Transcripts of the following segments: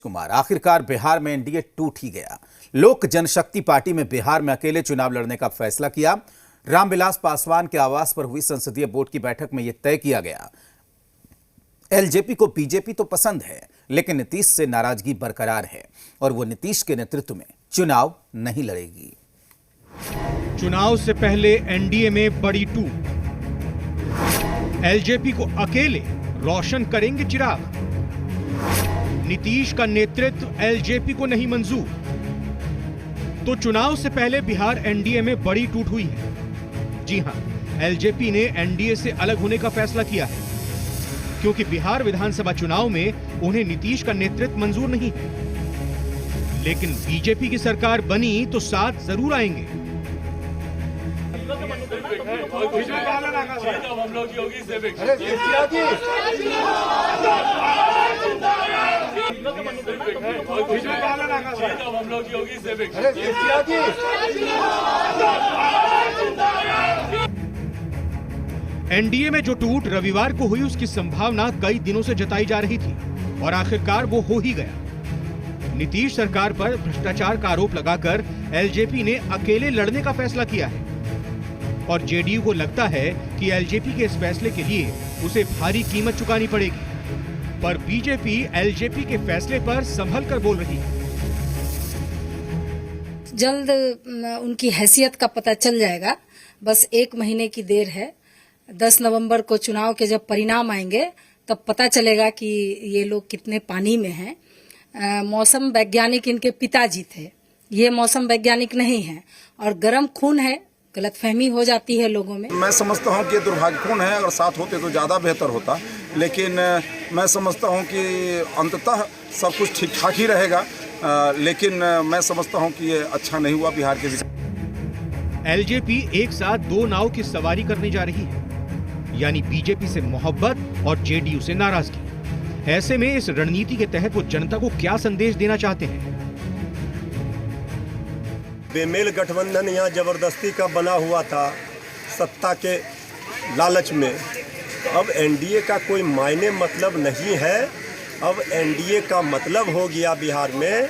कुमार आखिरकार बिहार में एनडीए टूट ही गया। लोक जनशक्ति पार्टी में बिहार में अकेले चुनाव लड़ने का फैसला किया। रामविलास पासवान के आवास पर हुई संसदीय बोर्ड की बैठक में यह तय किया गया। एलजेपी को बीजेपी तो पसंद है, लेकिन नीतीश से नाराजगी बरकरार है और वो नीतीश के नेतृत्व में चुनाव नहीं लड़ेगी। चुनाव से पहले एनडीए में बड़ी टूट। एलजेपी को अकेले रोशन करेंगे चिराग। नीतीश का नेतृत्व एलजेपी को नहीं मंजूर। तो चुनाव से पहले बिहार एनडीए में बड़ी टूट हुई है। जी हां, एलजेपी ने एनडीए से अलग होने का फैसला किया है, क्योंकि बिहार विधानसभा चुनाव में उन्हें नीतीश का नेतृत्व मंजूर नहीं है। लेकिन बीजेपी की सरकार बनी तो साथ जरूर आएंगे। एनडीए में जो टूट रविवार को हुई, उसकी संभावना कई दिनों से जताई जा रही थी और आखिरकार वो हो ही गया। नीतीश सरकार पर भ्रष्टाचार का आरोप लगाकर एलजेपी ने अकेले लड़ने का फैसला किया है और जेडीयू को लगता है कि एलजेपी के इस फैसले के लिए उसे भारी कीमत चुकानी पड़ेगी। पर बीजेपी एलजेपी के फैसले पर संभल कर बोल रही है। जल्द उनकी हैसियत का पता चल जाएगा। बस 1 महीने की देर है। 10 नवंबर को चुनाव के जब परिणाम आएंगे तब पता चलेगा कि ये लोग कितने पानी में हैं। मौसम वैज्ञानिक इनके पिताजी थे, ये मौसम वैज्ञानिक नहीं है और गर्म खून है, गलतफहमी हो जाती है लोगों में। मैं समझता हूं कि ये दुर्भाग्यपूर्ण है। अगर साथ होते तो ज़्यादा बेहतर होता, लेकिन मैं समझता हूं कि अंततः सब कुछ ठीक ठाक ही रहेगा। लेकिन मैं समझता हूं कि ये अच्छा नहीं हुआ बिहार के विकास। एलजेपी एक साथ 2 नाव की सवारी करने जा रही है, यानी बीजेपी से मोहब्बत और जेडीयू से नाराजगी। ऐसे में इस रणनीति के तहत वो जनता को क्या संदेश देना चाहते हैं? बेमेल गठबंधन यहाँ जबरदस्ती का बना हुआ था सत्ता के लालच में। अब एनडीए का कोई मायने मतलब नहीं है। अब एनडीए का मतलब हो गया बिहार में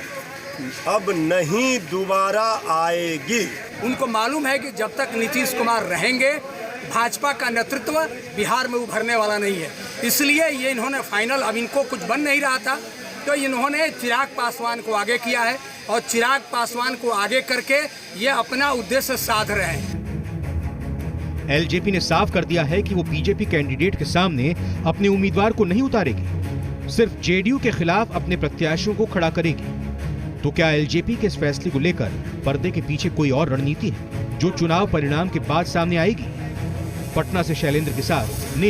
अब नहीं दोबारा आएगी। उनको मालूम है कि जब तक नीतीश कुमार रहेंगे भाजपा का नेतृत्व बिहार में उभरने वाला नहीं है। इसलिए ये इन्होंने फाइनल, अब इनको कुछ बन नहीं रहा था तो इन्होंने चिराग पासवान को आगे किया है और चिराग पासवान को आगे करके ये अपना उद्देश्य साध रहे हैं। एलजेपी ने साफ कर दिया है कि वो बीजेपी कैंडिडेट के सामने अपने उम्मीदवार को नहीं उतारेगी, सिर्फ जेडीयू के खिलाफ अपने प्रत्याशियों को खड़ा करेगी। तो क्या एलजेपी के इस फैसले को लेकर पर्दे के पीछे कोई और रणनीति है जो चुनाव परिणाम के बाद सामने आएगी? पटना से शैलेंद्र के साथ